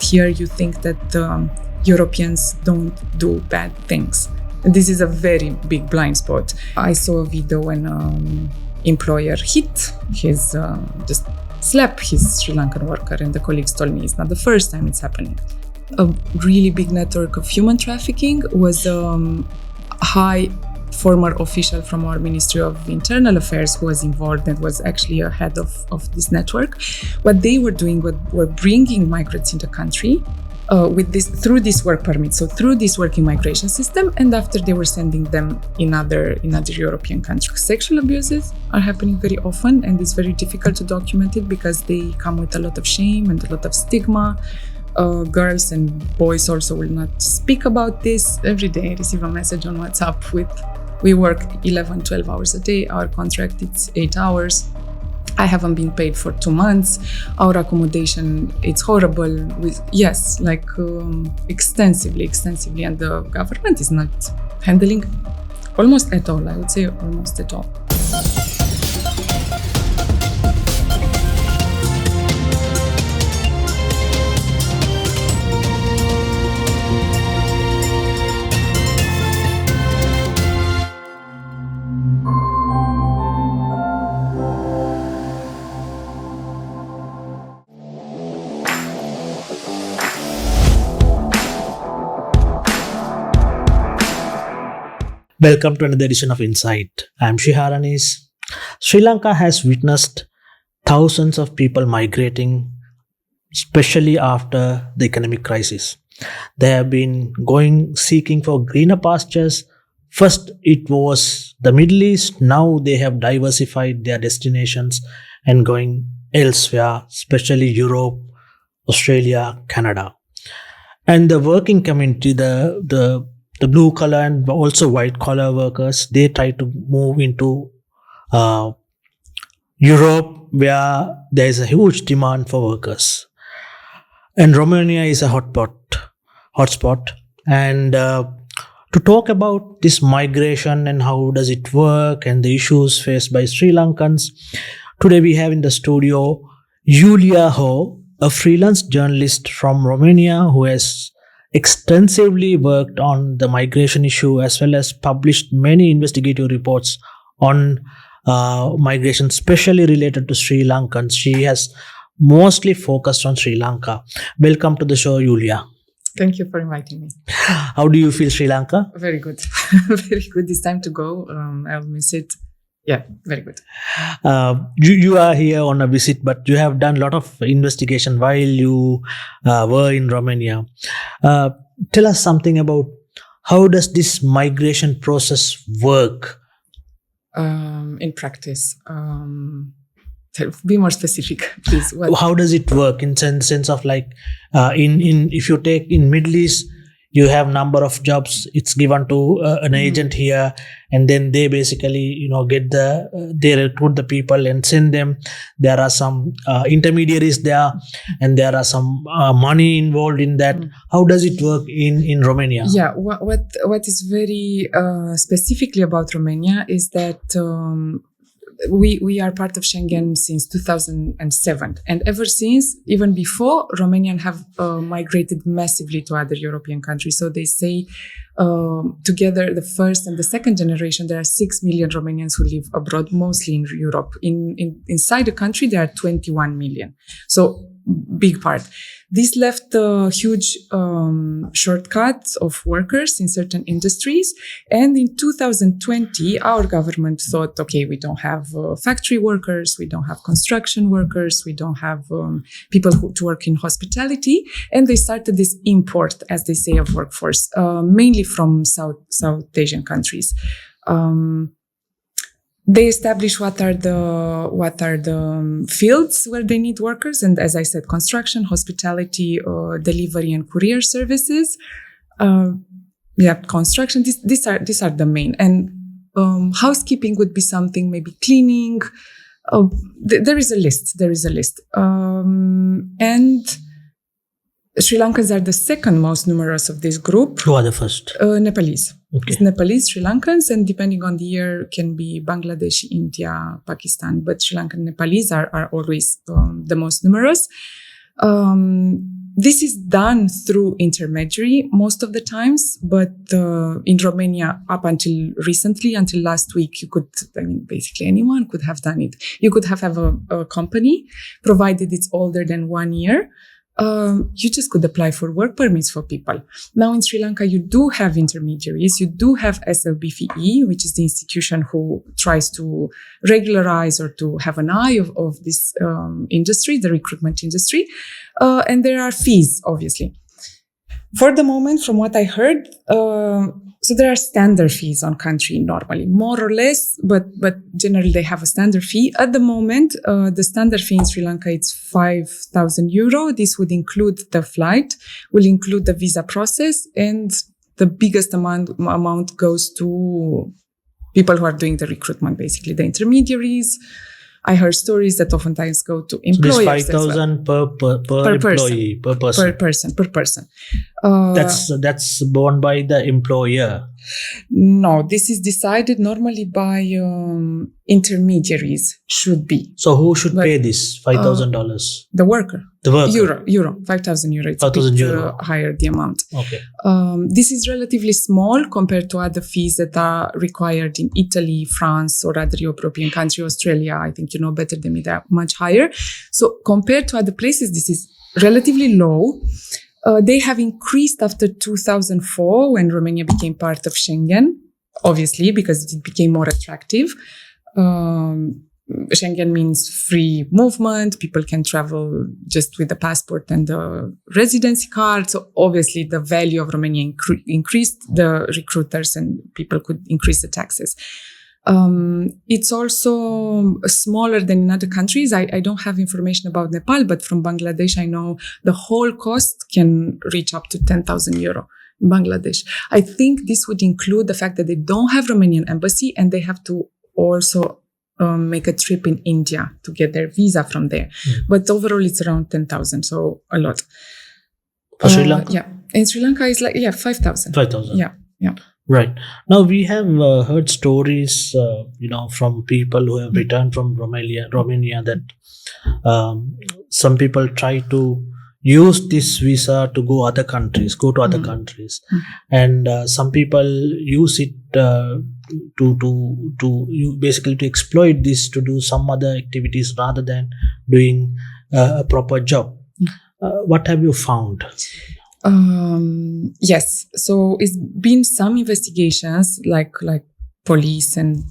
here you think that Europeans don't do bad things. And this is a very big blind spot. I saw a video when employer hit his, just slap his Sri Lankan worker, and the colleagues told me it's not the first time it's happening. A really big network of human trafficking was high former official from our Ministry of Internal Affairs who was involved and was actually a head of this network. What they were doing were bringing migrants in the country through this work permit, so through this working migration system, and after they were sending them in other European countries. Sexual abuses are happening very often, and it's very difficult to document it because they come with a lot of shame and a lot of stigma. Girls and boys also will not speak about this. Every day I receive a message on WhatsApp with, we work 11, 12 hours a day, our contract is 8 hours. I haven't been paid for 2 months. Our accommodation, it's horrible. Extensively. And the government is not handling almost at all. I would say almost at all. Welcome to another edition of Insight. I am Shiharanis. Sri Lanka has witnessed thousands of people migrating, especially after the economic crisis. They have been seeking for greener pastures. First, it was the Middle East. Now they have diversified their destinations and going elsewhere, especially Europe, Australia, Canada. And the working community, the blue collar and also white collar workers, they try to move into Europe, where there is a huge demand for workers. And Romania is a hotspot. And to talk about this migration and how does it work and the issues faced by Sri Lankans, today we have in the studio Iulia Hau, a freelance journalist from Romania who has extensively worked on the migration issue as well as published many investigative reports on migration, especially related to Sri Lankans. She has mostly focused on Sri Lanka. Welcome to the show, Iulia. Thank you for inviting me. How do you feel Sri Lanka? Very good. Very good. It's time to go. I'll miss it. Yeah, very good. You are here on a visit, but you have done a lot of investigation while you were in Romania. Tell us something about how does this migration process work? In practice, be more specific, please. How does it work in sense of like if you take in Middle East, you have number of jobs, it's given to an agent here, and then they basically they recruit the people and send them. There are some intermediaries there, and there are some money involved in that. How does it work in Romania? Yeah, what is very specifically about Romania is that we are part of Schengen since 2007, and ever since, even before, Romanians have migrated massively to other European countries. So they say together, the first and the second generation, there are 6 million Romanians who live abroad, mostly in Europe. Inside the country, there are 21 million. So big part. This left a huge shortcut of workers in certain industries. And in 2020, our government thought, okay, we don't have factory workers, we don't have construction workers, we don't have people to work in hospitality. And they started this import, as they say, of workforce, mainly from South Asian countries. They establish what are the fields where they need workers, and as I said, construction, hospitality, delivery, and courier services. Construction. These are the main. And housekeeping would be something, maybe cleaning. There is a list. And Sri Lankans are the second most numerous of this group. Who are the first? Nepalese. Okay. It's Nepalese, Sri Lankans, and depending on the year, can be Bangladesh, India, Pakistan. But Sri Lankan Nepalese are always the most numerous. This is done through intermediary most of the times, but in Romania, up until recently, until last week, basically anyone could have done it. You could have a company, provided it's older than 1 year. You just could apply for work permits for people. Now in Sri Lanka, you do have intermediaries. You do have SLBFE, which is the institution who tries to regularize or to have an eye of this industry, the recruitment industry. And there are fees, obviously. For the moment, from what I heard, so there are standard fees on country normally, more or less, but generally they have a standard fee. At the moment, the standard fee in Sri Lanka is 5,000 euro. This would include the flight, will include the visa process, and the biggest amount goes to people who are doing the recruitment, basically the intermediaries. I heard stories that oftentimes go to employers. So this 5,000 per employee, per person. Per person. That's borne by the employer. No, this is decided normally by intermediaries. Should be. So who should pay this $5,000? The worker. The worker. Euro. 5,000 euro. It's 5,000 a bit euro. Higher the amount. Okay. This is relatively small compared to other fees that are required in Italy, France, or other European country, Australia. I think you know better than me, they're much higher. So compared to other places, this is relatively low. They have increased after 2004 when Romania became part of Schengen, obviously, because it became more attractive. Schengen means free movement. People can travel just with the passport and the residency card. So obviously the value of Romania increased, the recruiters and people could increase the taxes. It's also smaller than in other countries. I don't have information about Nepal, but from Bangladesh, I know the whole cost can reach up to 10,000 euro in Bangladesh. I think this would include the fact that they don't have Romanian embassy and they have to also make a trip in India to get their visa from there. But overall, it's around 10,000, so a lot. For Sri Lanka? Yeah. In Sri Lanka, it's 5,000. 5,000. Yeah. Right. Now we have heard stories, from people who have returned from Romania that some people try to use this visa to go to other countries, and some people use it to exploit this to do some other activities rather than doing a proper job. What have you found? Yes. So it's been some investigations like police and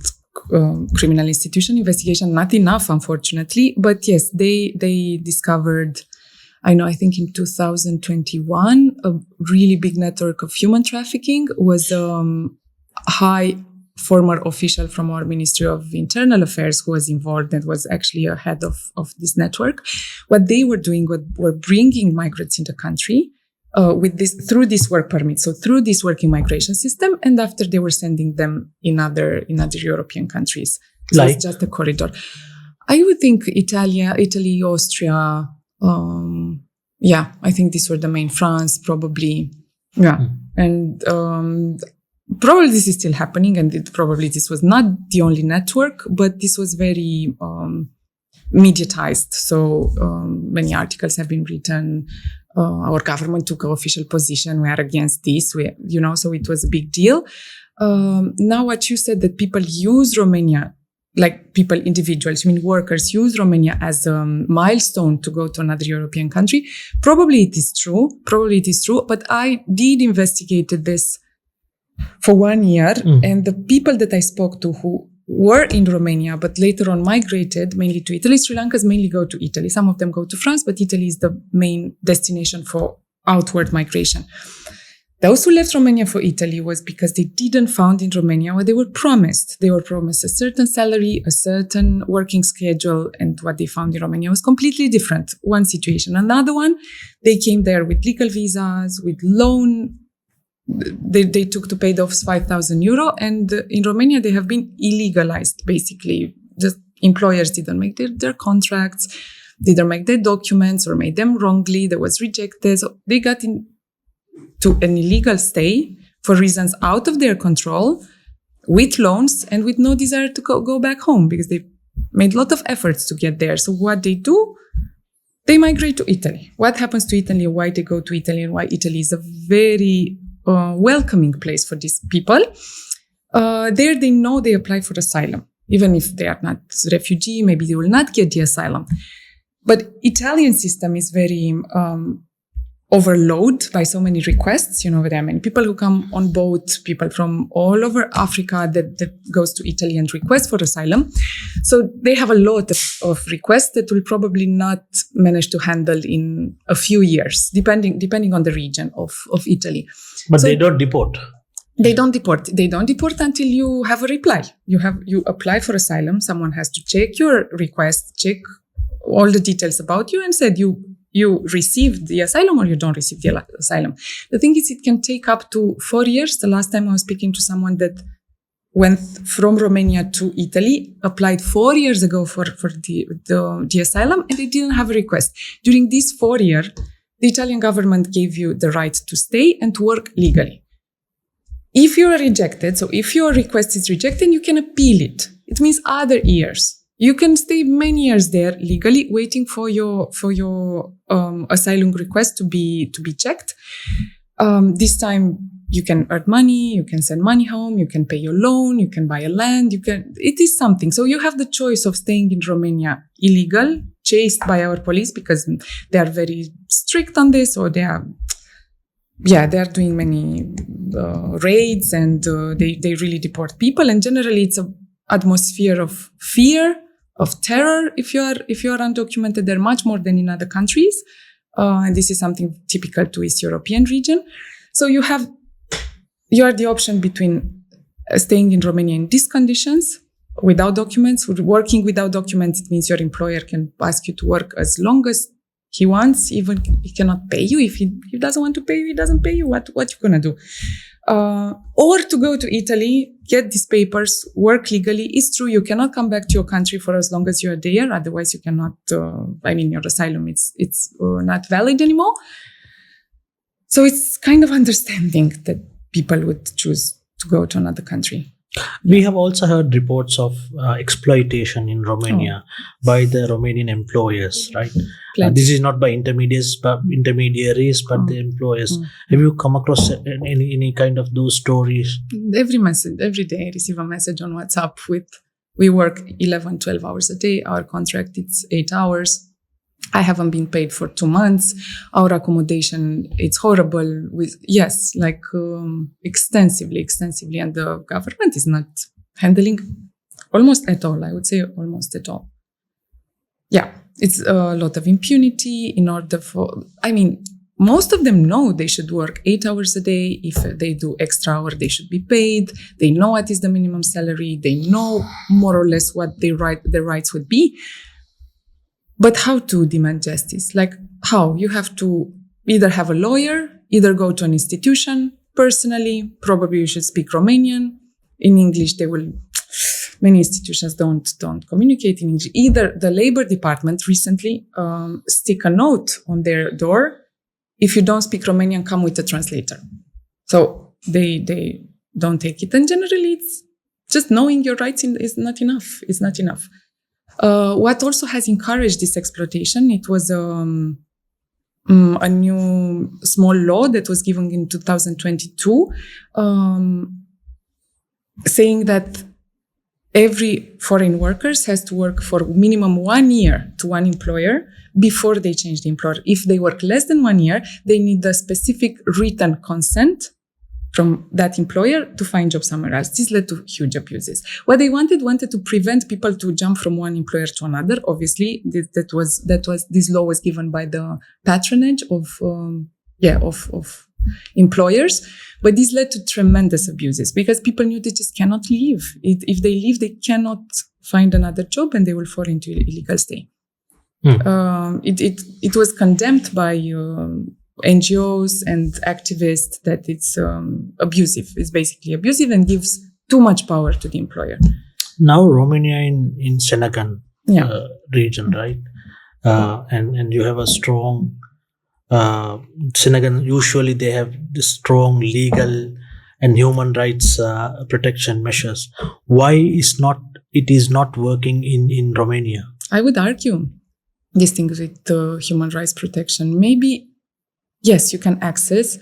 criminal institution investigation, not enough, unfortunately. But yes, they discovered, I think in 2021, a really big network of human trafficking was high former official from our Ministry of Internal Affairs who was involved and was actually a head of this network. What they were doing were bringing migrants in the country through this work permit, so through this working migration system, and after they were sending them in other European countries. So it's just a corridor. I would think Italy, Austria. I think these were the main. France, probably. Yeah, and probably this is still happening, and probably this was not the only network, but this was very mediatized. So many articles have been written. Our government took an official position. We are against this. So it was a big deal. Now, what you said that people use Romania, like people, individuals, workers use Romania as a milestone to go to another European country. Probably it is true. But I did investigate this for 1 year. And the people that I spoke to who were in Romania, but later on migrated mainly to Italy. Sri Lankans mainly go to Italy. Some of them go to France, but Italy is the main destination for outward migration. Those who left Romania for Italy was because they didn't find in Romania what they were promised. They were promised a certain salary, a certain working schedule, and what they found in Romania was completely different. One situation. Another one, they came there with legal visas, with loan. They took to pay those 5,000 euro, and in Romania they have been illegalized. Basically, just employers didn't make their contracts, didn't make their documents, or made them wrongly. That was rejected. So they got into an illegal stay for reasons out of their control, with loans and with no desire to go back home because they made a lot of efforts to get there. So what they do? they migrate to Italy. What happens to Italy, why they go to Italy, and why Italy is a very welcoming place for these people. There they know they apply for asylum. Even if they are not refugee, maybe they will not get the asylum. But Italian system is very overloaded by so many requests. You know, there are many people who come on boat, people from all over Africa that goes to Italy and request for asylum. So they have a lot of requests that will probably not manage to handle in a few years, depending on the region of Italy. But they don't deport. They don't deport. They don't deport until you have a reply. You apply for asylum. Someone has to check your request, check all the details about you, and said you received the asylum or you don't receive the asylum. The thing is, it can take up to 4 years. The last time I was speaking to someone that went from Romania to Italy, applied 4 years ago for the asylum, and they didn't have a request. During these 4 years, the Italian government gave you the right to stay and to work legally. If you are rejected, so if your request is rejected, you can appeal it. It means other years. You can stay many years there legally, waiting for your asylum request to be checked. This time you can earn money, you can send money home, you can pay your loan, you can buy a land. It is something. So you have the choice of staying in Romania illegal, chased by our police because they are very strict on this, or they are doing many raids, and they really deport people. And generally, it's an atmosphere of fear, of terror. If you are undocumented, there much more than in other countries, and this is something typical to East European region. So you are the option between staying in Romania in these conditions without documents. Working without documents, it means your employer can ask you to work as long as he wants. Even he cannot pay you. If he doesn't want to pay you, he doesn't pay you. What you gonna do? Or to go to Italy, get these papers, work legally. It's true, you cannot come back to your country for as long as you are there. Otherwise, you cannot. Your asylum it's not valid anymore. So it's kind of understanding that people would choose to go to another country. We have also heard reports of exploitation in Romania by the Romanian employers, right? This is not by intermediaries, but the employers. Have you come across any kind of those stories? Every day I receive a message on WhatsApp we work 11, 12 hours a day. Our contract, it's 8 hours. I haven't been paid for 2 months. Our accommodation, it's horrible. Extensively. And the government is not handling almost at all. I would say almost at all. Yeah, it's a lot of impunity most of them know they should work 8 hours a day. If they do extra hour, they should be paid. They know what is the minimum salary. They know more or less what their rights would be. But how to demand justice? Like how? You have to either have a lawyer, either go to an institution personally. Probably you should speak Romanian. In English, many institutions don't communicate in English. Either the labor department recently stick a note on their door. If you don't speak Romanian, come with a translator. So they don't take it. And generally, it's just knowing your rights is not enough. It's not enough. What also has encouraged this exploitation, it was a new small law that was given in 2022, saying that every foreign workers has to work for minimum 1 year to one employer before they change the employer. If they work less than 1 year, they need a specific written consent from that employer to find job somewhere else. This led to huge abuses. What they wanted to prevent people to jump from one employer to another. Obviously, this law was given by the patronage of employers, but this led to tremendous abuses because people knew they just cannot leave. If they leave, they cannot find another job and they will fall into illegal stay. It was condemned by NGOs and activists that it's abusive. It's basically abusive and gives too much power to the employer. Now Romania in Sri Lankan region, right? And you have a strong Sri Lankan. Usually they have this strong legal and human rights protection measures. Why it is not working in Romania? I would argue these things with human rights protection. Maybe, yes, you can access,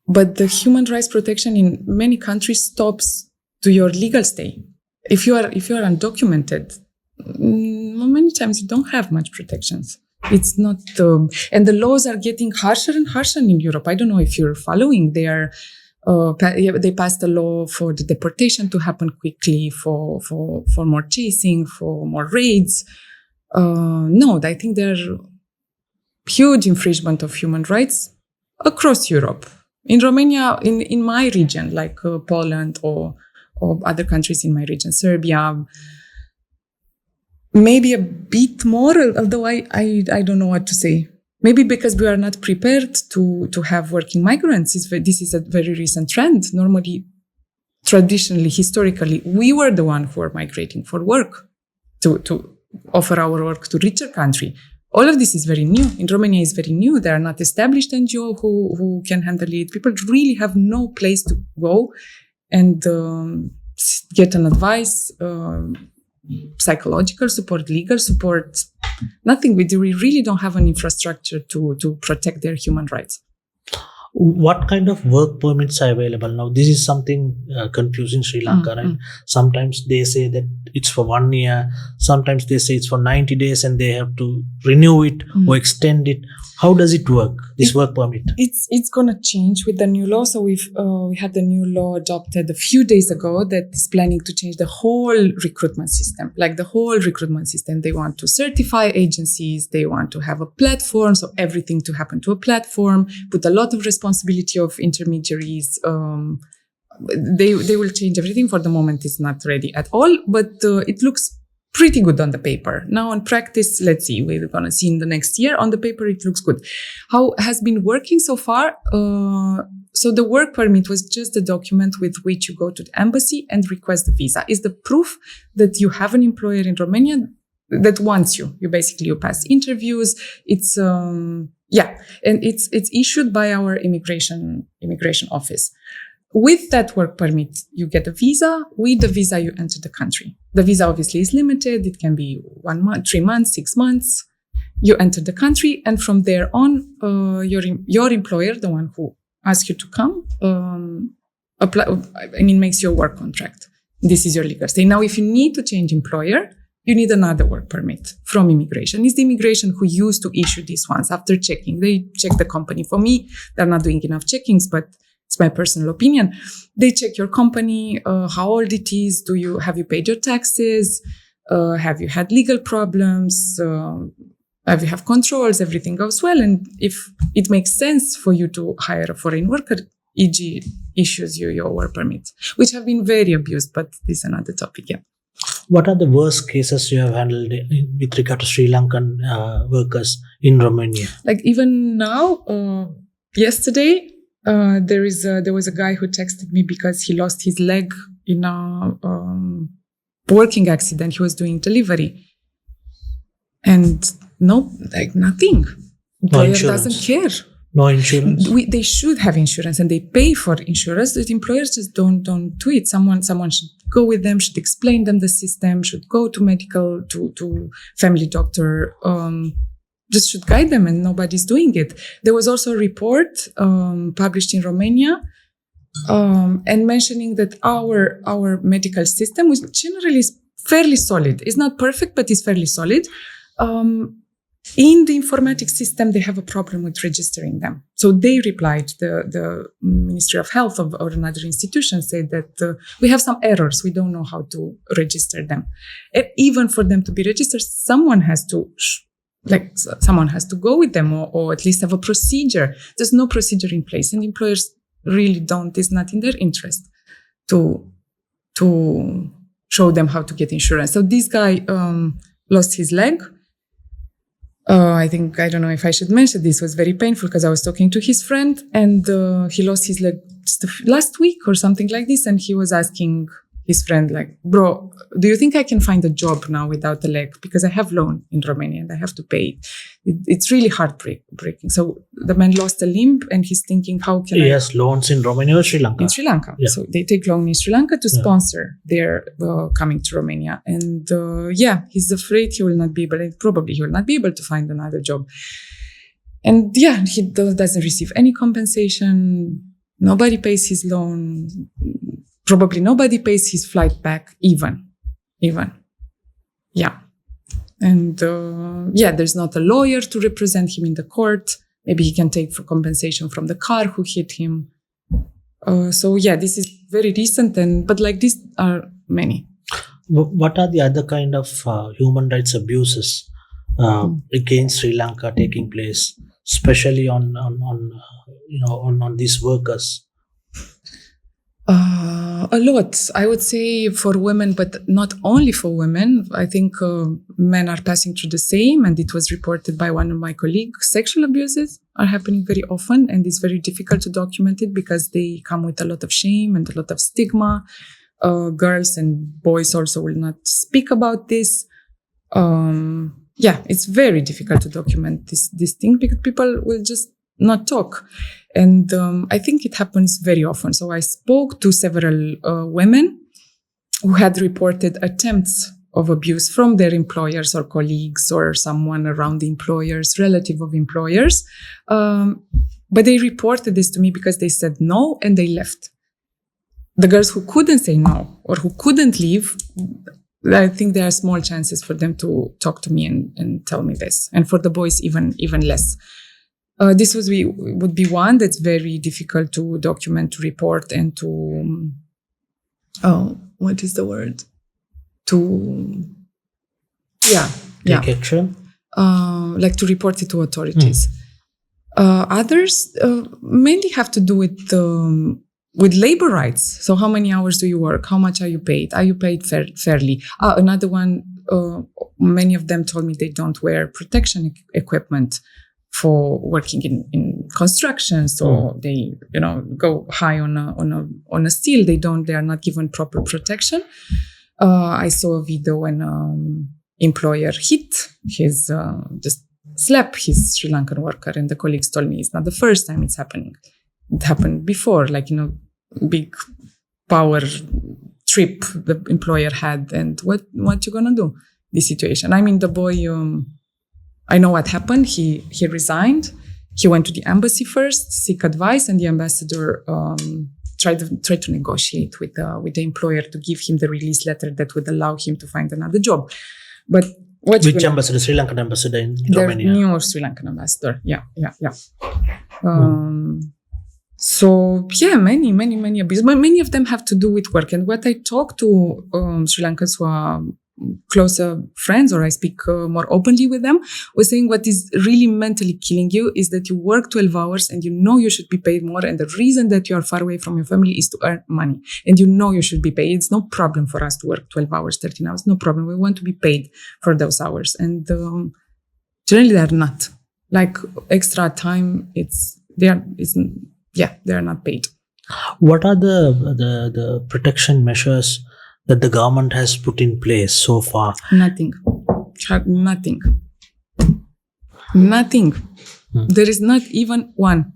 but the human rights protection in many countries stops to your legal stay. If you are undocumented, many times you don't have much protections. It's not, and the laws are getting harsher and harsher in Europe. I don't know if you're following. They passed a law for the deportation to happen quickly, for more chasing, for more raids. No, I think there are huge infringement of human rights across Europe. In Romania, in my region, like Poland or other countries in my region, Serbia, maybe a bit more, although I don't know what to say. Maybe because we are not prepared to have working migrants. This is a very recent trend. Normally, traditionally, historically, we were the one who were migrating for work to offer our work to richer country. All of this is very new. In Romania, it's very new. There are not established NGO who can handle it. People really have no place to go and get an advice, psychological support, legal support, nothing. We really don't have an infrastructure to protect their human rights. What kind of work permits are available now? This is something confusing Sri Lanka, right? Sometimes they say that it's for 1 year. Sometimes they say it's for 90 days and they have to renew it or extend it. How does it work, this work permit? It's going to change with the new law. So we had the new law adopted a few days ago that is planning to change the whole recruitment system. Like the whole recruitment system. They want to certify agencies. They want to have a platform. So everything to happen to a platform, put a lot of responsibility of intermediaries. They will change everything. For the moment, it's not ready at all, but it looks pretty good on the paper. Now on practice, let's see, we're going to see in the next year. On the paper, it looks good. How has been working so far? So the work permit was just a document with which you go to the embassy and request the visa. It's the proof that you have an employer in Romania that wants you. You pass interviews. It's, and it's issued by our immigration office. With that work permit, you get a visa. With the visa, you enter the country. The visa obviously is limited. It can be 1 month, 3 months, 6 months. You enter the country, and from there on, your employer, the one who asks you to come, makes your work contract. This is your legal stay. Now, if you need to change employer, you need another work permit from immigration. It's the immigration who used to issue these ones after checking. They check the company. For me, they're not doing enough checkings, but it's my personal opinion. They check your company, how old it is. Have you paid your taxes? Have you had legal problems? Have you have controls? Everything goes well. And if it makes sense for you to hire a foreign worker, EG issues you your work permit, which have been very abused, but this is another topic. Yeah. What are the worst cases you have handled with regard to Sri Lankan workers in Romania? Like even now, yesterday, there was a guy who texted me because he lost his leg in a working accident. He was doing delivery, and nothing. Employer doesn't care. No insurance. They should have insurance, and they pay for insurance. The employers just don't do it. Someone should go with them, should explain them the system, should go to medical, to family doctor. Just should guide them, and nobody's doing it. There was also a report published in Romania and mentioning that our medical system, which generally is fairly solid, is not perfect, but is fairly solid. In the informatics system, they have a problem with registering them. So they replied, the Ministry of Health or another institution said that we have some errors. We don't know how to register them. And even for them to be registered, someone has to go with them or at least have a procedure. There's no procedure in place, and employers really it's not in their interest to show them how to get insurance. So this guy lost his leg. I don't know if I should mention this, was very painful because I was talking to his friend, and he lost his leg just last week or something like this, and he was asking his friend, like, bro, do you think I can find a job now without a leg? Because I have loan in Romania and I have to pay it. It's really heartbreaking. So the man lost a limb and he's thinking, how can He has loans in Romania or Sri Lanka? In Sri Lanka. Yeah. So they take loan in Sri Lanka to sponsor their coming to Romania. And he's afraid he will not be able, and probably he will not be able to find another job. And he doesn't receive any compensation. Nobody pays his loan. Probably nobody pays his flight back, even. Yeah. And there's not a lawyer to represent him in the court. Maybe he can take for compensation from the car who hit him. This is very recent, but like this are many. What are the other kind of human rights abuses against Sri Lanka taking place, especially on these workers? A lot, I would say, for women, but not only for women. I think men are passing through the same, and it was reported by one of my colleagues. Sexual abuses are happening very often, and it's very difficult to document it because they come with a lot of shame and a lot of stigma. Girls and boys also will not speak about this. It's very difficult to document this thing because people will just not talk. And I think it happens very often. So I spoke to several women who had reported attempts of abuse from their employers or colleagues or someone around the employers, relative of employers. But they reported this to me because they said no and they left. The girls who couldn't say no or who couldn't leave, I think there are small chances for them to talk to me and tell me this. And for the boys, even less. This would be one that's very difficult to document, to report, and to what is the word? Take action. Like to report it to authorities. Others mainly have to do with labor rights. So how many hours do you work? How much are you paid? Are you paid fairly? Another one, many of them told me they don't wear protection equipment for working in construction. So they, go high on a steel. They are not given proper protection. I saw a video when employer just slap his Sri Lankan worker, and the colleagues told me it's not the first time it's happening. It happened before, big power trip the employer had, and what you gonna do? This situation. I mean, the boy, I know what happened. He resigned. He went to the embassy first, seek advice, and the ambassador tried to negotiate with the employer to give him the release letter that would allow him to find another job. But which ambassador? Sri Lankan ambassador in Romania? The new Sri Lankan ambassador. Yeah. So many abuses, but many of them have to do with work. And what I talk to Sri Lankans who are closer friends, or I speak more openly with them, was saying what is really mentally killing you is that you work 12 hours and you should be paid more. And the reason that you are far away from your family is to earn money. And you should be paid. It's no problem for us to work 12 hours, 13 hours. No problem. We want to be paid for those hours. And generally they are not. Like extra time, they are not paid. What are the protection measures that the government has put in place so far? Nothing. There is not even one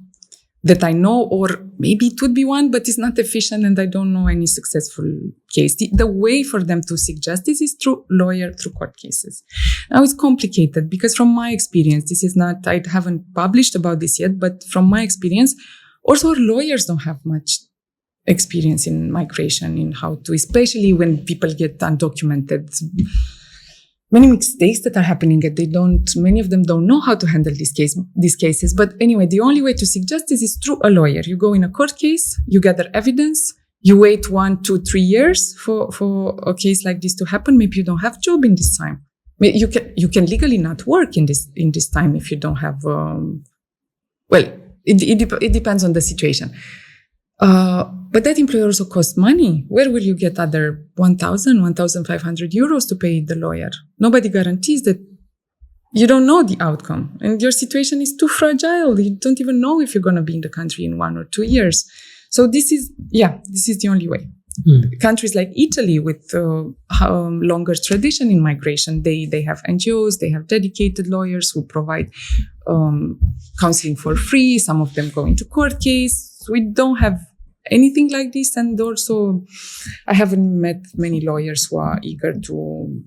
that I know, or maybe it would be one, but it's not efficient, and I don't know any successful case. The way for them to seek justice is through court cases. Now it's complicated because from my experience, I haven't published about this yet, but from my experience, also our lawyers don't have much experience in migration, in how to, especially when people get undocumented. Many mistakes that are happening, and many of them don't know how to handle these cases. But anyway, the only way to seek justice is through a lawyer. You go in a court case, you gather evidence, you wait 1, 2, 3 years for a case like this to happen. Maybe you don't have a job in this time. You can legally not work in this time if you don't have. It depends on the situation. But that employer also costs money. Where will you get other 1,000, 1,500 euros to pay the lawyer? Nobody guarantees that. You don't know the outcome, and your situation is too fragile. You don't even know if you're going to be in the country in 1 or 2 years. So this is the only way. Countries like Italy with longer tradition in migration, they have NGOs, they have dedicated lawyers who provide counseling for free. Some of them go into court case. We don't have anything like this. And also, I haven't met many lawyers who are eager to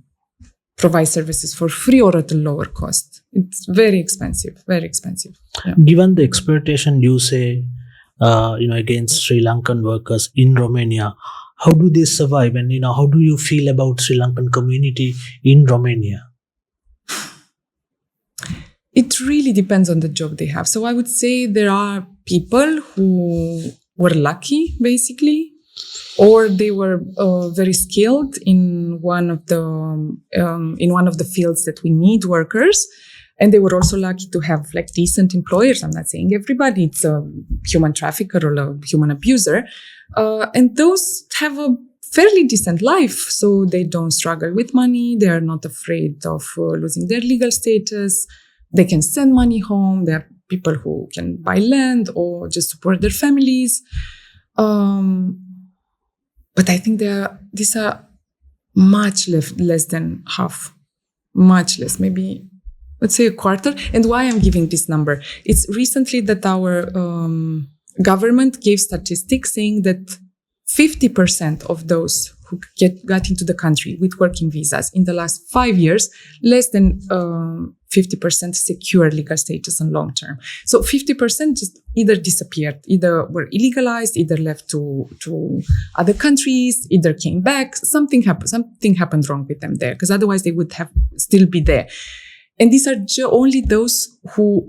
provide services for free or at a lower cost. It's very expensive, very expensive. Yeah. Given the exploitation you say, against Sri Lankan workers in Romania, how do they survive? And, how do you feel about Sri Lankan community in Romania? It really depends on the job they have. So I would say there are people who were lucky, basically, or they were very skilled in one of the fields that we need workers, and they were also lucky to have like decent employers. I'm not saying everybody; it's a human trafficker or a human abuser, and those have a fairly decent life, so they don't struggle with money. They are not afraid of losing their legal status. They can send money home. There are people who can buy land or just support their families. But I think these are much less than half, much less, maybe let's say a quarter. And why I'm giving this number? It's recently that our government gave statistics saying that 50% of those who got into the country with working visas in the last 5 years, less than 50% secure legal status and long term. So 50% just either disappeared, either were illegalized, either left to other countries, either came back. Something happened wrong with them there, because otherwise they would have still be there. And these are only those who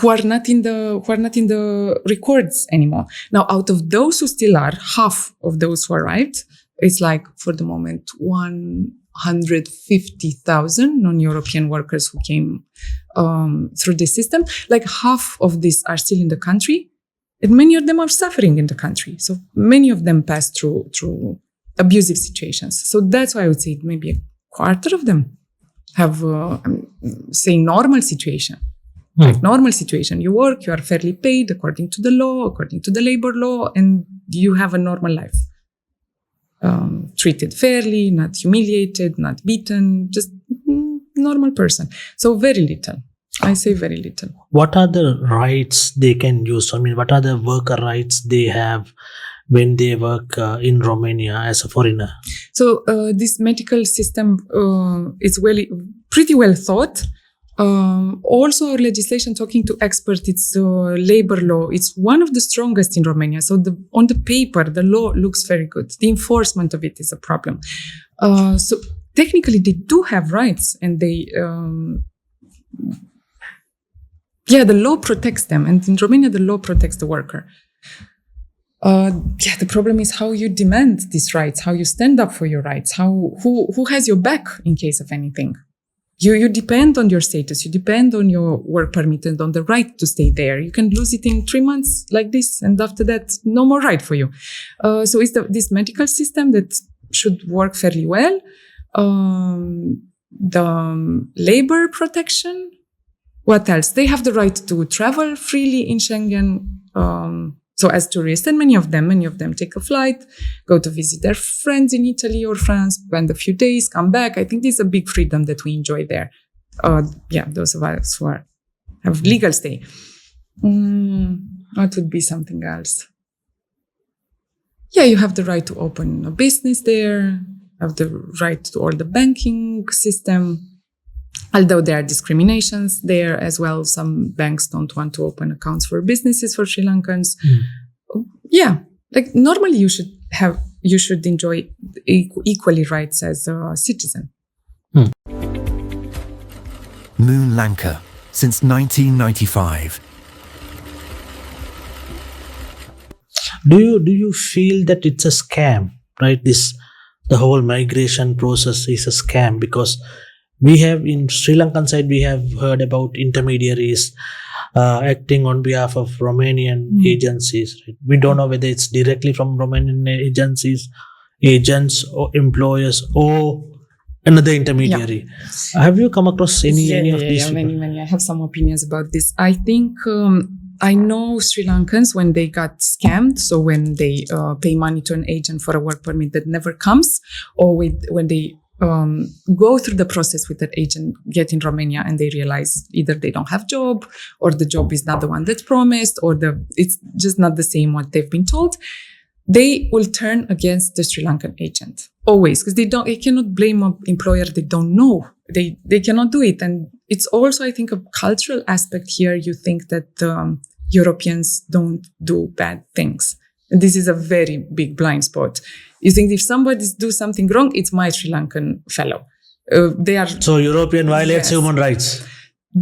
are not in the records anymore. Now, out of those who still are, half of those who arrived, it's like for the moment 150,000 non-European workers who came through the system. Like half of these are still in the country, and many of them are suffering in the country. So many of them pass through abusive situations. So that's why I would say maybe a quarter of them have, say, normal situation. Like normal situation, you work, you are fairly paid according to the law, according to the labor law, and you have a normal life. Treated fairly, not humiliated, not beaten, just normal person. So very little. I say very little. What are the rights they can use? I mean, what are the worker rights they have when they work in Romania as a foreigner? So this medical system is pretty well thought. Also, our legislation, talking to experts, it's labor law. It's one of the strongest in Romania. So on the paper, the law looks very good. The enforcement of it is a problem. So technically, they do have rights, and the law protects them. And in Romania, the law protects the worker. The problem is how you demand these rights, how you stand up for your rights, who has your back in case of anything. You depend on your status, you depend on your work permit and on the right to stay there. You can lose it in 3 months like this, and after that, no more right for you. So it's this medical system that should work fairly well. The labor protection. What else? They have the right to travel freely in Schengen. So as tourists, and many of them take a flight, go to visit their friends in Italy or France, spend a few days, come back. I think this is a big freedom that we enjoy there. Those of us who have legal stay. What would be something else? You have the right to open a business there, have the right to all the banking system. Although there are discriminations there as well. Some banks don't want to open accounts for businesses for Sri Lankans. Like normally you should enjoy equally rights as a citizen. Moon Lanka, since 1995. Do you feel that it's a scam, right? The whole migration process is a scam, because we have in Sri Lankan side, we have heard about intermediaries acting on behalf of Romanian agencies. Right? We don't know whether it's directly from Romanian agencies, agents or employers, or another intermediary. Have you come across any of these? Many. I have some opinions about this. I think I know Sri Lankans when they got scammed. So when they pay money to an agent for a work permit that never comes, or when they go through the process with that agent, get in Romania, and they realize either they don't have job, or the job is not the one that's promised, or it's just not the same what they've been told. They will turn against the Sri Lankan agent always, because they cannot blame an employer they don't know. They cannot do it. And it's also, I think, a cultural aspect here. You think that Europeans don't do bad things. And this is a very big blind spot. You think if somebody do something wrong, it's my Sri Lankan fellow. So European violates Yes. human rights.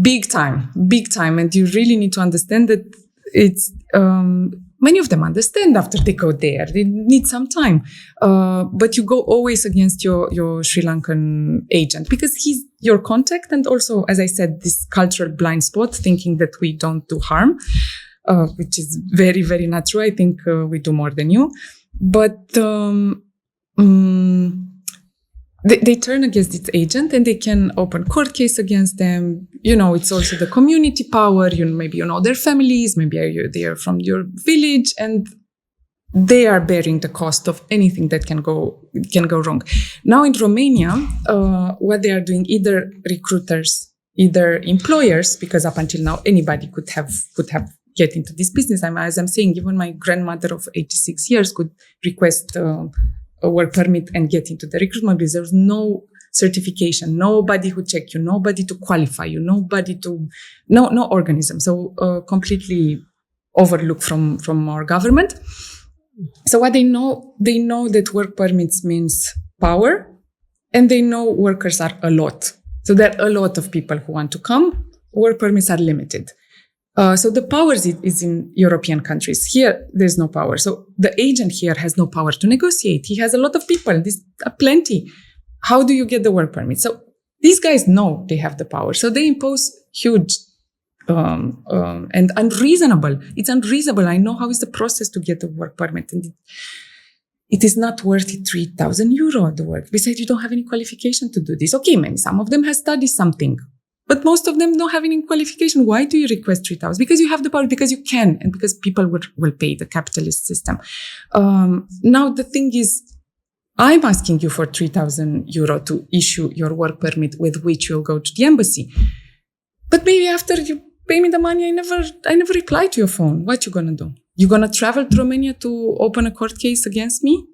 Big time. And you really need to understand that it's, many of them understand after they go there. They need some time. But you go always against your Sri Lankan agent because he's your contact. And also, as I said, this cultural blind spot, thinking that we don't do harm, which is very, very not true. I think we do more than you. But they turn against this agent and they can open court case against them. It's also the community power. Maybe you know their families, maybe they are from your village, and they are bearing the cost of anything that can go wrong. Now in Romania, what they are doing, either recruiters, either employers, because up until now anybody could have get into this business. As I'm saying, even my grandmother of 86 years could request a work permit and get into the recruitment business. There's no certification, nobody who check you, nobody to qualify you, no organism. So completely overlooked from our government. So what they know that work permits means power, and they know workers are a lot. So there are a lot of people who want to come. Work permits are limited. So the power is in European countries. Here, there's no power. So the agent here has no power to negotiate. He has a lot of people. There's plenty. How do you get the work permit? So these guys know they have the power. So they impose huge and unreasonable. It's unreasonable. I know how is the process to get the work permit. And it is not worth it 3,000 euro, the work. Besides, you don't have any qualification to do this. Okay, maybe some of them have studied something. But most of them don't have any qualification. Why do you request 3,000? Because you have the power, because you can, and because people will pay, the capitalist system. Now, the thing is, I'm asking you for 3,000 euro to issue your work permit with which you'll go to the embassy. But maybe after you pay me the money, I never reply to your phone. What you gonna do? You gonna travel to Romania to open a court case against me?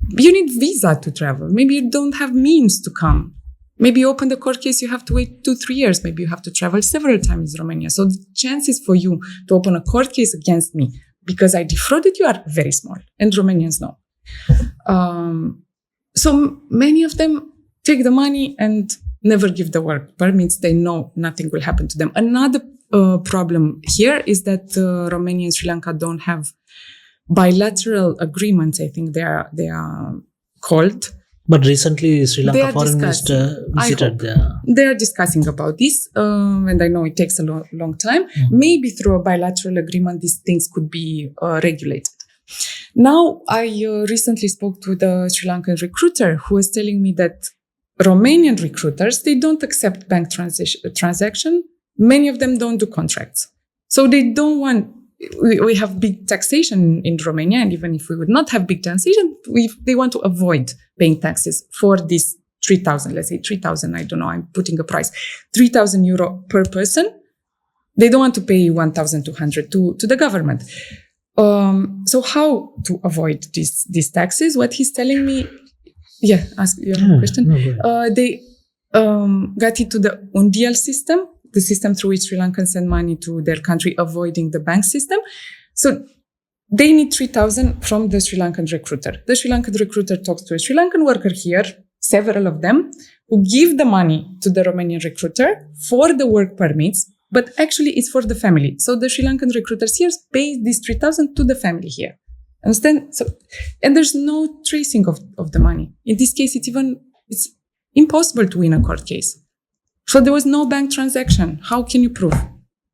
You need visa to travel. Maybe you don't have means to come. Maybe you open the court case, you have to wait 2-3 years. Maybe you have to travel several times in Romania. So the chances for you to open a court case against me because I defrauded you are very small. And Romanians know. So many of them take the money and never give the work permits. They know nothing will happen to them. Another problem here is that Romania and Sri Lanka don't have bilateral agreements. I think they are called. But recently, Sri Lanka foreign minister visited there. They are discussing about this, and I know it takes a long time. Mm-hmm. Maybe through a bilateral agreement, these things could be regulated. Now, I recently spoke to the Sri Lankan recruiter who was telling me that Romanian recruiters, they don't accept bank transaction. Many of them don't do contracts. So they don't want... We have big taxation in Romania, and even if we would not have big taxation, they want to avoid paying taxes for this 3,000, let's say 3,000, I don't know, I'm putting a price, 3,000 euro per person. They don't want to pay 1,200 to the government. So how to avoid these taxes? What he's telling me, ask your question. No, they got into the undial system, the system through which Sri Lankans send money to their country, avoiding the bank system. So they need 3,000 from the Sri Lankan recruiter. The Sri Lankan recruiter talks to a Sri Lankan worker here, several of them, who give the money to the Romanian recruiter for the work permits, but actually it's for the family. So the Sri Lankan recruiters here pay this 3,000 to the family here. Understand? So, and there's no tracing of the money. In this case, it's impossible to win a court case. So there was no bank transaction. How can you prove?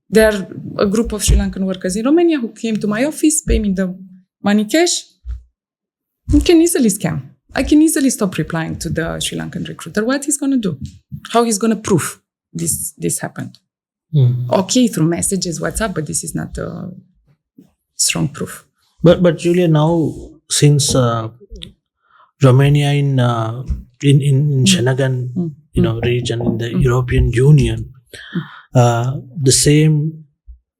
There are a group of Sri Lankan workers in Romania who came to my office, pay me the money cash. You can easily scam. I can easily stop replying to the Sri Lankan recruiter. What he's going to do? How he's going to prove this happened? Okay, through messages, WhatsApp, but this is not a strong proof. But Julia, now since Romania in Schengen, region in the European Union, the same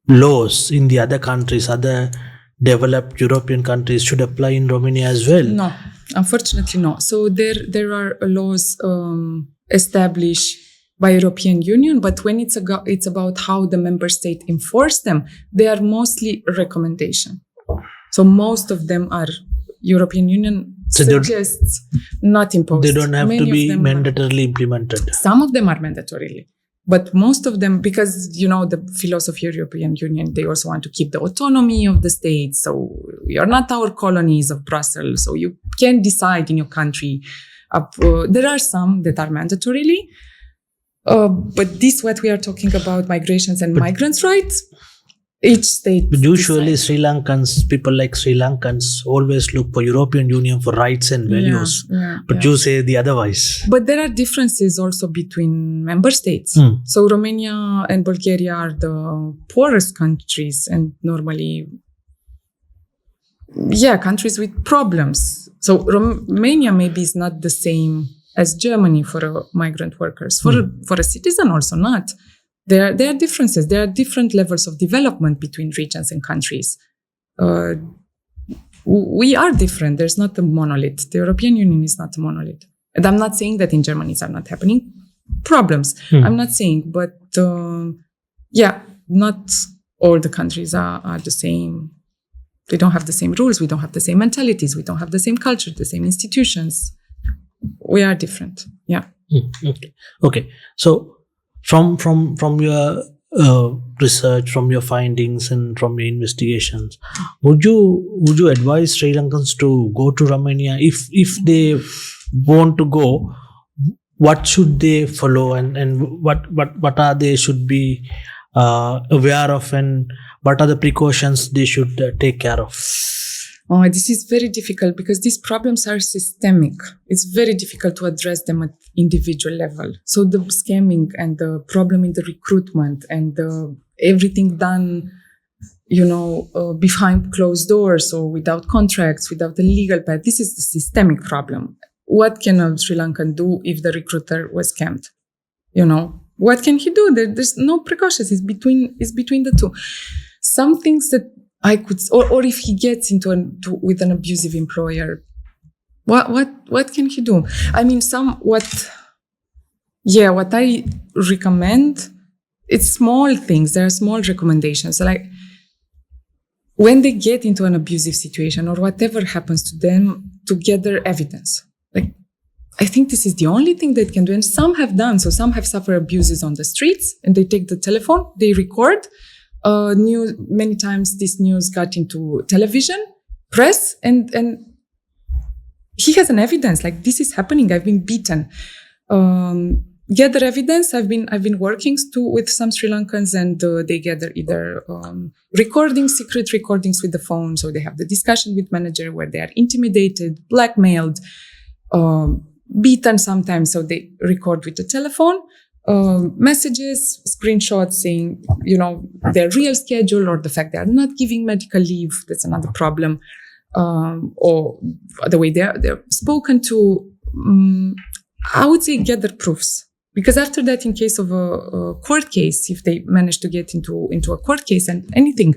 laws in the other countries, other developed European countries, should apply in Romania as well. No, unfortunately, no. So there are laws established by European Union, but when it's about how the member state enforce them, they are mostly recommendation. So most of them are European Union suggests not imposed. They don't have to be mandatorily implemented. Some of them are mandatorily, but most of them, because the philosophy of European Union, they also want to keep the autonomy of the states. So we are not our colonies of Brussels. So you can decide in your country. There are some that are mandatorily. But this, what we are talking about, migrations and migrants' rights, each state. But usually people like Sri Lankans always look for European Union for rights and values. But you say the otherwise. But there are differences also between member states. So Romania and Bulgaria are the poorest countries and normally, countries with problems. So Romania maybe is not the same as Germany for migrant workers. For a citizen also not. There are differences. There are different levels of development between regions and countries. We are different. There's not a monolith. The European Union is not a monolith. And I'm not saying that in Germany are not happening problems. I'm not saying, but not all the countries are the same. We don't have the same rules. We don't have the same mentalities. We don't have the same culture, the same institutions. We are different. Yeah. Okay. So from your research, from your findings, and from your investigations, would you advise Sri Lankans to go to Romania? If they want to go, what should they follow, and what are they should be aware of, and what are the precautions they should take care of? Oh, this is very difficult because these problems are systemic. It's very difficult to address them at individual level. So the scamming and the problem in the recruitment and everything done, behind closed doors or without contracts, without the legal path. This is the systemic problem. What can a Sri Lankan do if the recruiter was scammed? What can he do? There's no precautions. It's between the two. Some things that I could, or if he gets with an abusive employer, what can he do? I mean, what I recommend, it's small things. There are small recommendations. Like when they get into an abusive situation or whatever happens to them, to gather evidence. Like, I think this is the only thing they can do. And some have done. So some have suffered abuses on the streets and they take the telephone, they record. Many times this news got into television, press, and he has an evidence like this is happening. I've been beaten. Gather evidence. I've been working with some Sri Lankans, and they gather either secret recordings with the phone. So they have the discussion with manager where they are intimidated, blackmailed, beaten sometimes. So they record with the telephone. Messages, screenshots saying, their real schedule or the fact they are not giving medical leave. That's another problem. Or the way they're spoken to. I would say gather proofs. Because after that, in case of a court case, if they manage to get into a court case and anything,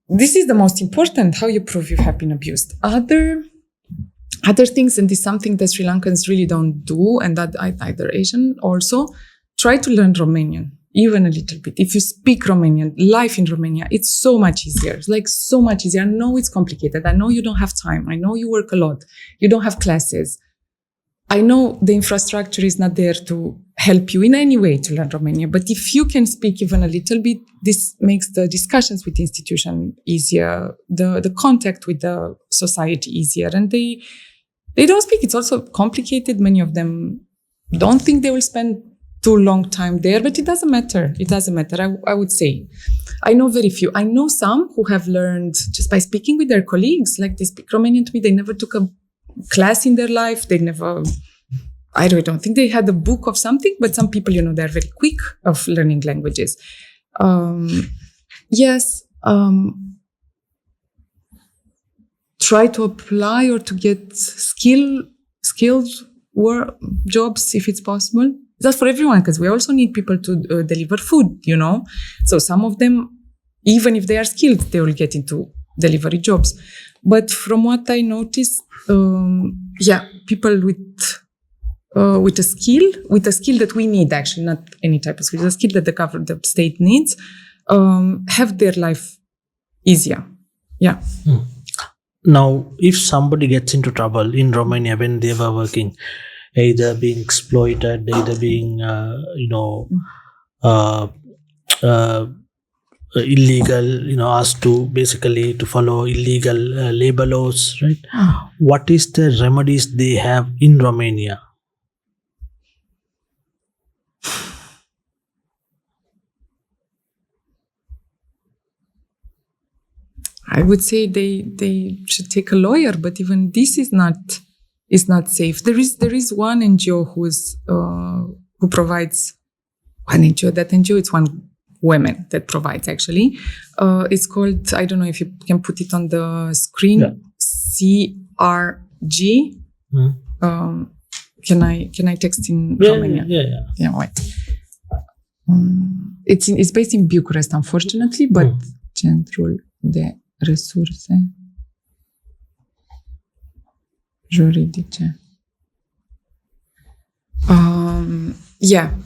this is the most important, how you prove you have been abused. Other things, and this is something that Sri Lankans really don't do, and that either Asian also, try to learn Romanian, even a little bit. If you speak Romanian, life in Romania, it's so much easier. It's like so much easier. I know it's complicated. I know you don't have time. I know you work a lot. You don't have classes. I know the infrastructure is not there to help you in any way to learn Romania, but if you can speak even a little bit, this makes the discussions with the institution easier, the contact with the society easier, and they don't speak. It's also complicated. Many of them don't think they will spend too long time there, but it doesn't matter. It doesn't matter, I would say. I know very few. I know some who have learned just by speaking with their colleagues, like they speak Romanian to me. They never took a class in their life. They never I don't think they had a book of something, but some people, they're very quick of learning languages. Yes. Try to apply or to get skilled work jobs if it's possible. That's for everyone, because we also need people to deliver food, So some of them, even if they are skilled, they will get into delivery jobs. But from what I noticed, people with a skill that we need, actually, not any type of skill, the skill that the state needs, have their life easier. Yeah. Now, if somebody gets into trouble in Romania when they were working, either being exploited, either being, illegal, asked to basically to follow illegal labor laws, right? What is the remedies they have in Romania? I would say they should take a lawyer, but even this is not safe. There is one NGO who provides one NGO. That NGO, it's one woman that provides, actually. It's called, I don't know if you can put it on the screen. Yeah. CRG. Can I text in Romanian? Yeah. Wait. It's based in Bucharest, unfortunately, but Centrul de Resurse Juridice.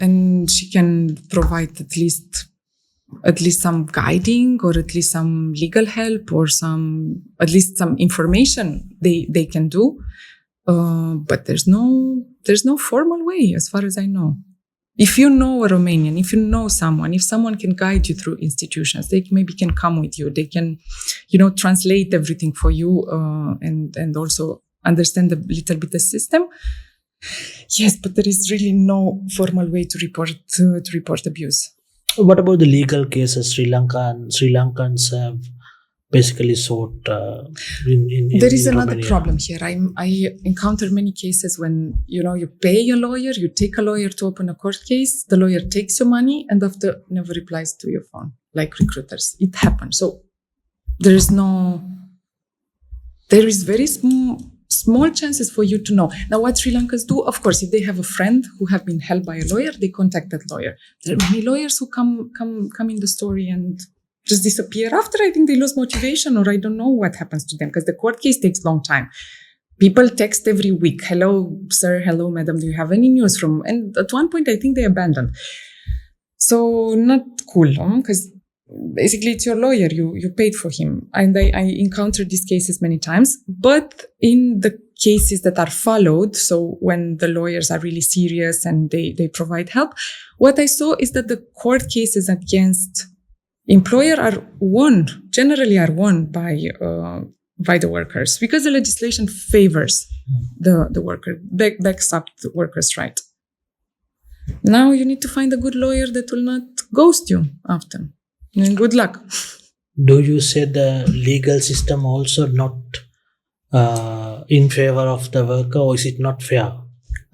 And she can provide at least some guiding, or at least some legal help, or at least some information they can do. But there's no formal way, as far as I know. If you know a Romanian, if you know someone, if someone can guide you through institutions, they maybe can come with you. They can, translate everything for you, and also understand a little bit the system. Yes, but there is really no formal way to report abuse. What about the legal cases? Sri Lankans have basically sought in there is another Romania. problem here. I encounter many cases when you pay a lawyer, you take a lawyer to open a court case, the lawyer takes your money and after never replies to your phone, like recruiters. It happens. So there is very small chances for you to know. Now, what Sri Lankans do, of course, if they have a friend who have been helped by a lawyer, they contact that lawyer. There are many lawyers who come in the story and just disappear after. I think they lose motivation, or I don't know what happens to them, because the court case takes a long time. People text every week. Hello, sir. Hello, madam. Do you have any news from? And at one point, I think they abandoned. So not cool, because basically it's your lawyer. You paid for him. And I encountered these cases many times. But in the cases that are followed, so when the lawyers are really serious and they provide help, what I saw is that the court cases against employer generally are won by the workers, because the legislation favors the worker, backs up the workers' right. Now you need to find a good lawyer that will not ghost you after. And good luck. Do you say the legal system also not in favor of the worker, or is it not fair?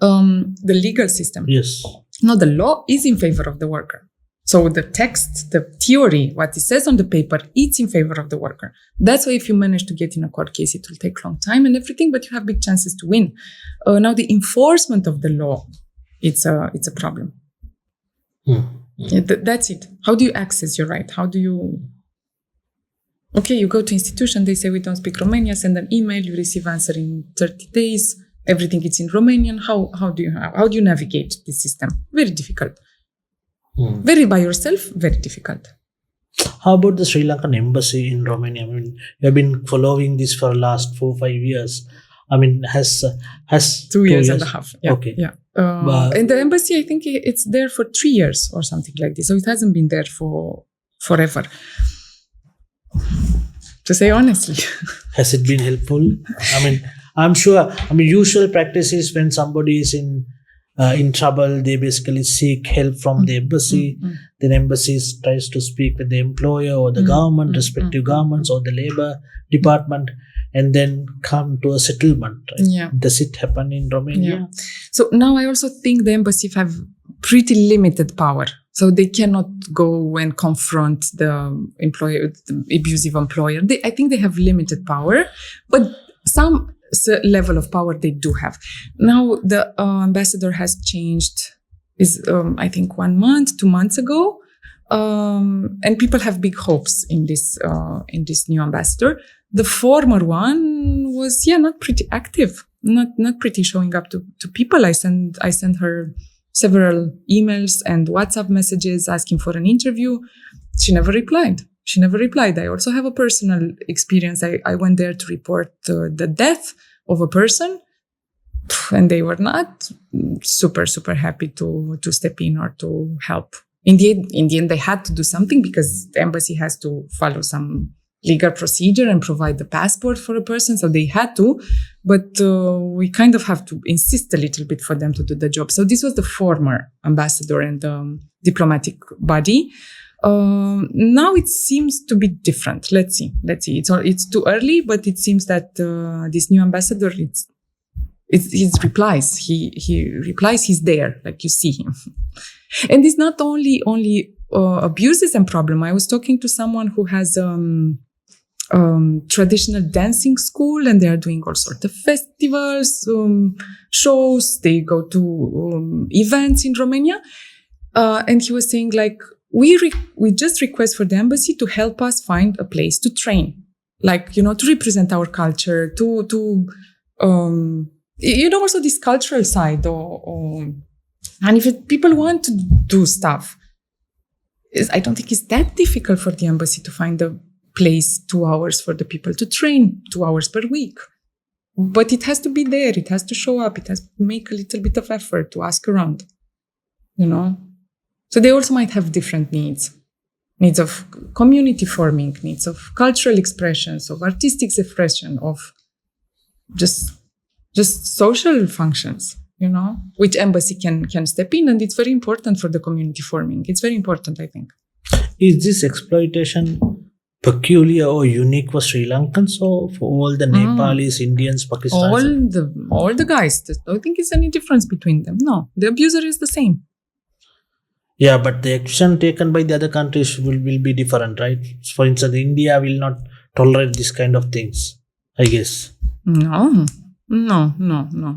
The legal system? Yes. No, the law is in favor of the worker. So the text, the theory, what it says on the paper, it's in favor of the worker. That's why if you manage to get in a court case, it will take a long time and everything, but you have big chances to win. Now the enforcement of the law, it's a problem. Yeah, that's it. How do you access your right? How do you... Okay, you go to institution, they say we don't speak Romanian, send an email, you receive answer in 30 days, everything is in Romanian. How do you navigate this system? Very difficult. Very by yourself, very difficult. How about the Sri Lankan embassy in Romania? I mean, you have been following this for the last 4-5 years. I mean, has 2 years and a half. Yeah, okay. Yeah. And the embassy, I think it's there for 3 years or something like this. So it hasn't been there for forever. To say honestly. Has it been helpful? I mean, I'm sure. I mean, usual practice is when somebody is in in trouble, they basically seek help from the embassy. Then embassies tries to speak with the employer or the government, respective governments or the labor department, and then come to a settlement. Right? Yeah. Does it happen in Romania? Yeah. So now I also think the embassy have pretty limited power. So they cannot go and confront the employer, the abusive employer. I think they have limited power, but some level of power they do have. Now the ambassador has changed, I think 1 month, 2 months ago, and people have big hopes in this new ambassador. The former one was not pretty active, not pretty showing up to people. I sent her several emails and WhatsApp messages asking for an interview. She never replied. I also have a personal experience. I went there to report the death of a person, and they were not super, super happy to step in or to help. In the end, they had to do something because the embassy has to follow some legal procedure and provide the passport for a person. So they had to, but we kind of have to insist a little bit for them to do the job. So this was the former ambassador and the diplomatic body. Now it seems to be different. Let's see. It's too early, but it seems that this new ambassador, his replies. He replies. He's there, like you see him. And it's not only abuses and problem. I was talking to someone who has traditional dancing school, and they are doing all sorts of festivals, shows. They go to events in Romania, and he was saying like, we just request for the embassy to help us find a place to train, like, to represent our culture, to also this cultural side, and if people want to do stuff, I don't think it's that difficult for the embassy to find a place 2 hours for the people to train 2 hours per week. But it has to be there. It has to show up. It has to make a little bit of effort to ask around, So they also might have different needs of community forming, needs of cultural expressions, of artistic expression, of just social functions, which embassy can step in. And it's very important for the community forming. It's very important, I think. Is this exploitation peculiar or unique for Sri Lankans or for all the Nepalis, Indians, Pakistanis? All the guys. I don't think it's any difference between them. No, the abuser is the same. Yeah, but the action taken by the other countries will be different, right? For instance, India will not tolerate this kind of things, I guess. No.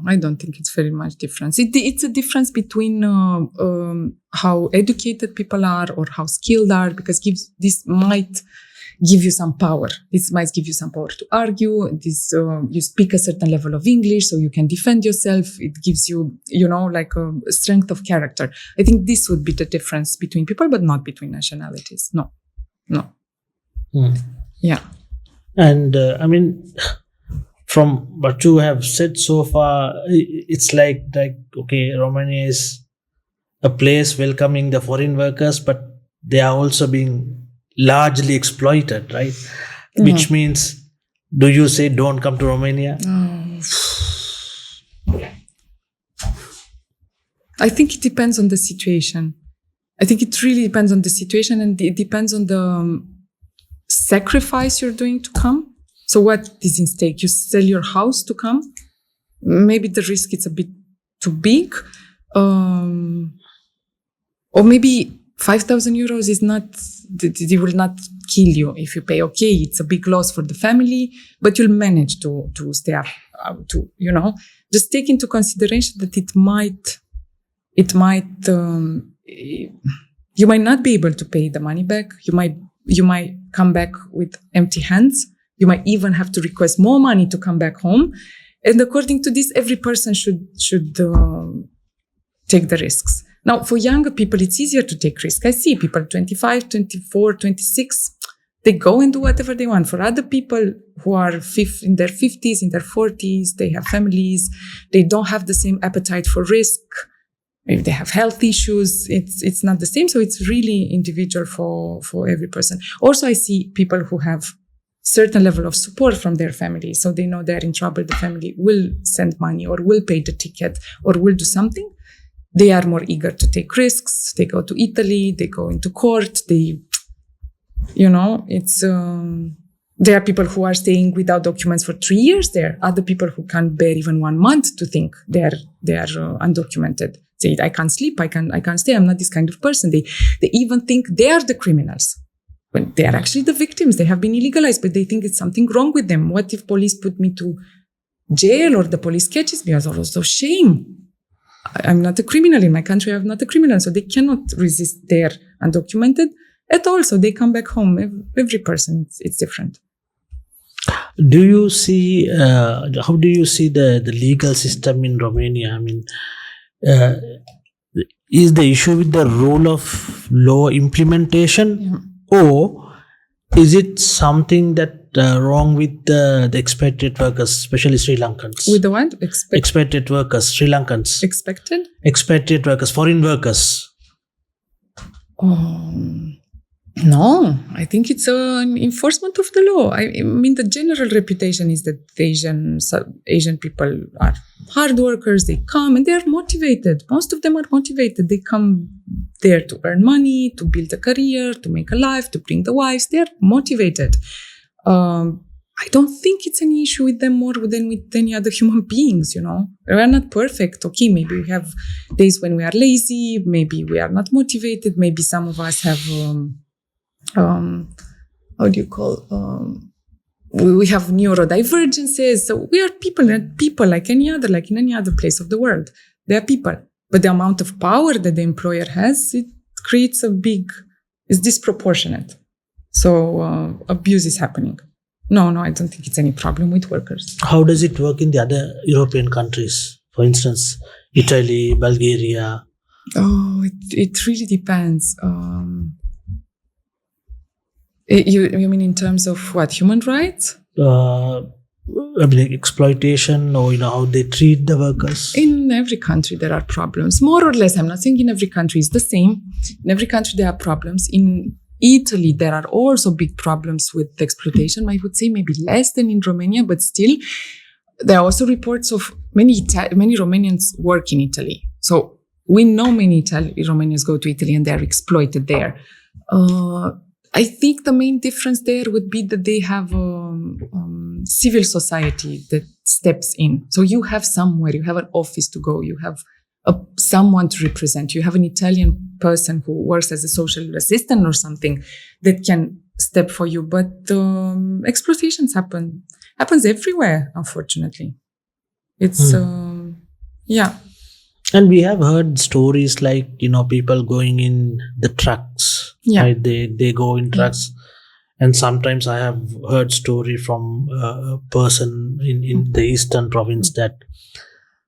I don't think it's very much difference. It's a difference between how educated people are or how skilled are, because this might give you some power. This might give you some power to argue. You speak a certain level of English, so you can defend yourself. It gives you, like a strength of character. I think this would be the difference between people, but not between nationalities. No. Yeah. And from what you have said so far, it's like okay, Romania is a place welcoming the foreign workers, but they are also being largely exploited, right? Which means, do you say don't come to Romania? I think it depends on the situation. I think it really depends on the situation, and it depends on the sacrifice you're doing to come. So what is in stake? You sell your house to come? Maybe the risk is a bit too big. Or maybe 5,000 euros is not, they will not kill you if you pay. Okay, it's a big loss for the family, but you'll manage to stay up, just take into consideration that you might not be able to pay the money back. You might come back with empty hands. You might even have to request more money to come back home. And according to this, every person should take the risks. Now, for younger people, it's easier to take risks. I see people 25, 24, 26, they go and do whatever they want. For other people who are in their 50s, in their 40s, they have families, they don't have the same appetite for risk. Maybe they have health issues. It's not the same. So it's really individual for every person. Also, I see people who have certain level of support from their family. So they know they're in trouble. The family will send money or will pay the ticket or will do something. they are more eager to take risks. They go to Italy, they go into court, there are people who are staying without documents for 3 years there. Other people who can't bear even 1 month to think they are undocumented. Say, I can't sleep, I can't stay, I'm not this kind of person. They even think they are the criminals when they are actually the victims. They have been illegalized, but they think it's something wrong with them. What if police put me to jail or the police catches me? There's also shame. I'm not a criminal in my country. I'm not a criminal. So they cannot resist their undocumented at all. So they come back home. Every person, it's different. Do you see, how do you see the legal system in Romania? I mean, is the issue with the rule of law implementation, or is it something that wrong with the expatriate workers, especially Sri Lankans? With the what? Expatriate workers, Sri Lankans. Expected? Expatriate workers, foreign workers. No, I think it's an enforcement of the law. I mean, the general reputation is that Asian people are hard workers. They come and they are motivated. Most of them are motivated. They come there to earn money, to build a career, to make a life, to bring the wives. They are motivated. I don't think it's any issue with them more than with any other human beings, We are not perfect. Okay, maybe we have days when we are lazy. Maybe we are not motivated. Maybe some of us have... we have neurodivergences. So we are people like in any other place of the world. They are people. But the amount of power that the employer has, it creates it's disproportionate. So abuse is happening. No, I don't think it's any problem with workers. How does it work in the other European countries? For instance, Italy, Bulgaria? Oh, it really depends. You mean in terms of what, human rights? Exploitation, or how they treat the workers? In every country there are problems, more or less. I'm not saying in every country it's the same. In every country there are problems. In Italy there are also big problems with exploitation. I would say maybe less than in Romania, but still there are also reports of many Romanians work in Italy. So we know many Romanians go to Italy and they are exploited there. I think the main difference there would be that they have civil society that steps in. So you have you have an office to go, you have someone to represent, you have an Italian person who works as a social assistant or something that can step for you. But exploitations happens everywhere, unfortunately. It's, yeah. And we have heard stories like, people going in the trucks, right? They go in trucks. And sometimes I have heard story from a person in the eastern province that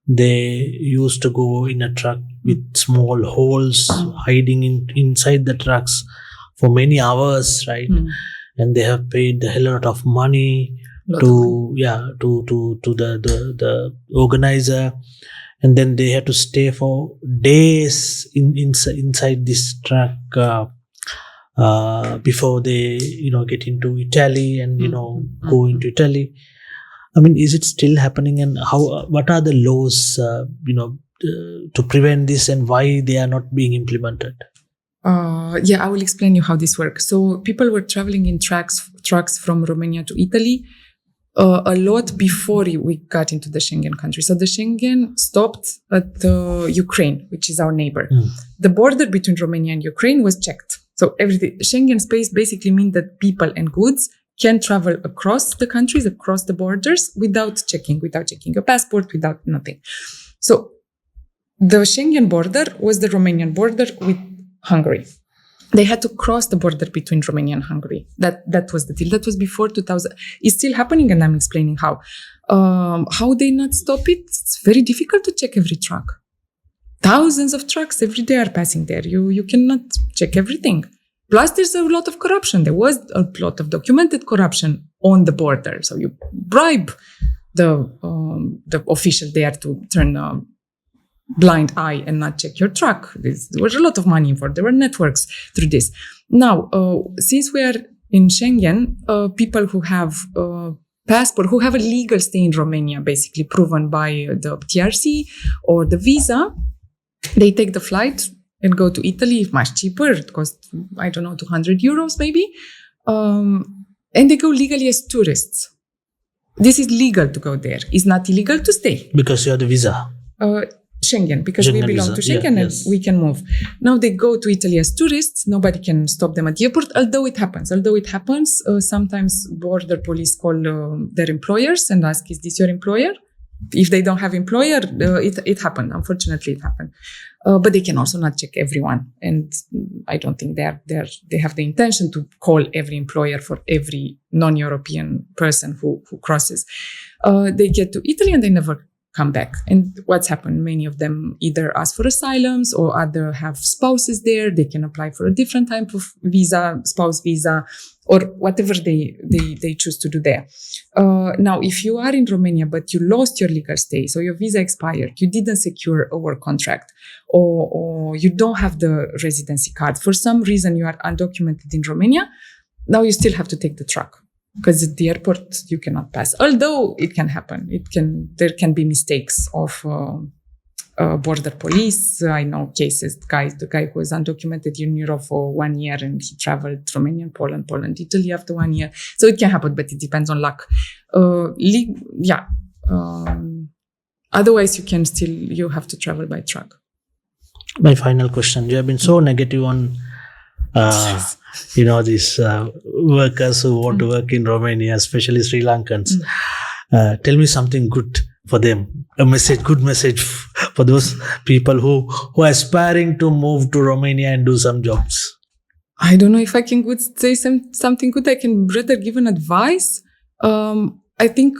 they used to go in a truck with small holes hiding inside the trucks for many hours, right? And they have paid a hell lot of money to the organizer. And then they had to stay for days inside this truck before they, get into Italy and, go into Italy. I mean, is it still happening? And what are the laws, to prevent this, and why they are not being implemented? I will explain you how this works. So people were traveling in trucks from Romania to Italy a lot before we got into the Schengen country. So the Schengen stopped at Ukraine, which is our neighbor. The border between Romania and Ukraine was checked. So everything, Schengen space basically means that people and goods can travel across the countries, across the borders without checking a passport, without nothing. So the Schengen border was the Romanian border with Hungary. They had to cross the border between Romania and Hungary. That was the deal. That was before 2000. It's still happening, and I'm explaining how. How they not stop it? It's very difficult to check every truck. Thousands of trucks every day are passing there. You cannot check everything. Plus, there's a lot of corruption. There was a lot of documented corruption on the border. So you bribe the official there to turn a blind eye and not check your truck. There was a lot of money involved. There were networks through this. Now, since we are in Schengen, people who have passport, who have a legal stay in Romania, basically proven by the TRC or the visa, They take the flight and go to Italy, much cheaper. It costs, I don't know, 200 euros maybe. And they go legally as tourists. This is legal to go there. It's not illegal to stay. Because you have the visa. Schengen, because we belong to Schengen and we can move. Now they go to Italy as tourists. Nobody can stop them at the airport, although it happens. Sometimes border police call their employers and ask, is this your employer? If they don't have employer, it happened. Unfortunately, it happened. But they can also not check everyone. And I don't think they have the intention to call every employer for every non-European person who crosses. They get to Italy and they never come back. And what's happened? Many of them either ask for asylums or other have spouses there. They can apply for a different type of visa, spouse visa, or whatever they choose to do there. Now, if you are in Romania, but you lost your legal stay, so your visa expired, you didn't secure a work contract, or you don't have the residency card, for some reason you are undocumented in Romania, now you still have to take the truck. Because at the airport, you cannot pass. Although it can happen. There can be mistakes of border police. I know cases, the guy who was undocumented in Europe for 1 year and he traveled Romania, Poland, Italy after 1 year. So it can happen, but it depends on luck. Otherwise, you have to travel by truck. My final question. You have been so negative on these workers who want to work in Romania, especially Sri Lankans. Tell me something good for them, good message for those people who are aspiring to move to Romania and do some jobs. I don't know if I can say something good. I can rather give an advice. I think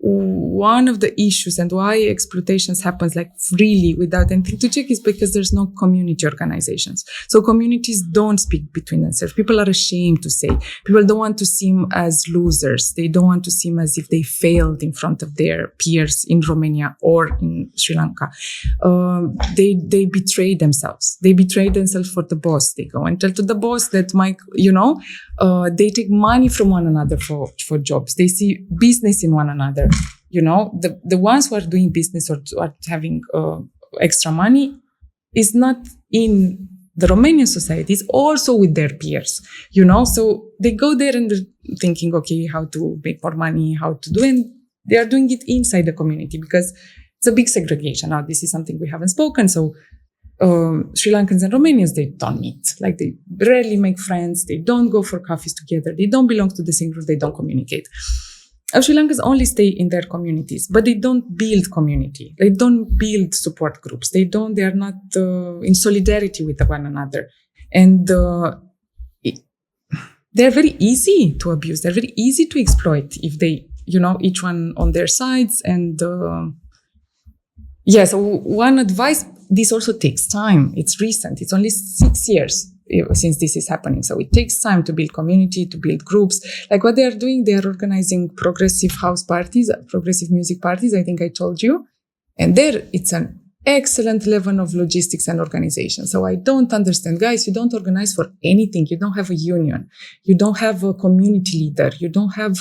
one of the issues and why exploitations happens like freely without anything to check is because there's no community organizations. So communities don't speak between themselves. People are ashamed to say. People don't want to seem as losers. They don't want to seem as if they failed in front of their peers in Romania or in Sri Lanka. They betray themselves. They betray themselves for the boss. They go and tell to the boss that, they take money from one another for jobs. They see business in one another. The ones who are doing business or are having extra money is not in the Romanian society. It's also with their peers, So they go there and they're thinking, okay, how to make more money, how to do, and they are doing it inside the community because it's a big segregation. Now, this is something we haven't spoken. So Sri Lankans and Romanians, they don't meet. Like they rarely make friends. They don't go for coffees together. They don't belong to the same group. They don't communicate. Sri Lankans only stay in their communities, but they don't build community. They don't build support groups. They are not in solidarity with one another. And they're very easy to abuse. They're very easy to exploit if they, each one on their sides. And so one advice, this also takes time. It's recent. It's only 6 years since this is happening. So it takes time to build community, to build groups. Like what they are doing, they are organizing progressive house parties, progressive music parties, I think I told you. And there it's an excellent level of logistics and organization. So I don't understand. Guys, you don't organize for anything. You don't have a union. You don't have a community leader. You don't have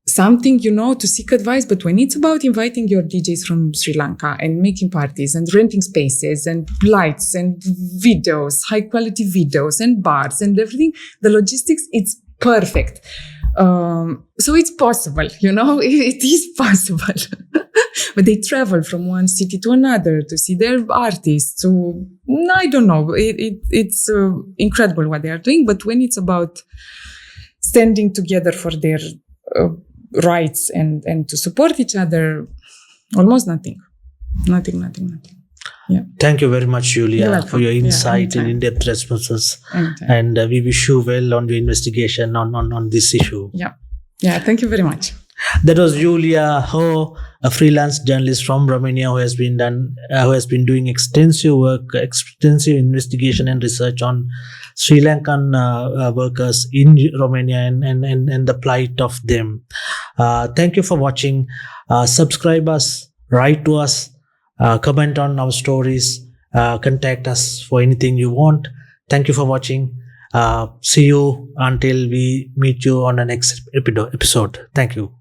something, to seek advice. But when it's about inviting your DJs from Sri Lanka and making parties and renting spaces and lights and videos, high quality videos and bars and everything, the logistics, it's perfect. So it's possible, it is possible. But they travel from one city to another to see their artists. So I don't know. It's incredible what they are doing. But when it's about standing together for their rights and to support each other, almost nothing. Yeah. Thank you very much, Iulia, for your insight and in-depth responses. And we wish you well on your investigation on this issue. Yeah. Thank you very much. That was Iulia Hau, a freelance journalist from Romania who has been doing extensive work, extensive investigation and research on Sri Lankan workers in Romania and the plight of them. Thank you for watching. Subscribe us, write to us, comment on our stories, contact us for anything you want. Thank you for watching. See you until we meet you on the next episode. Thank you.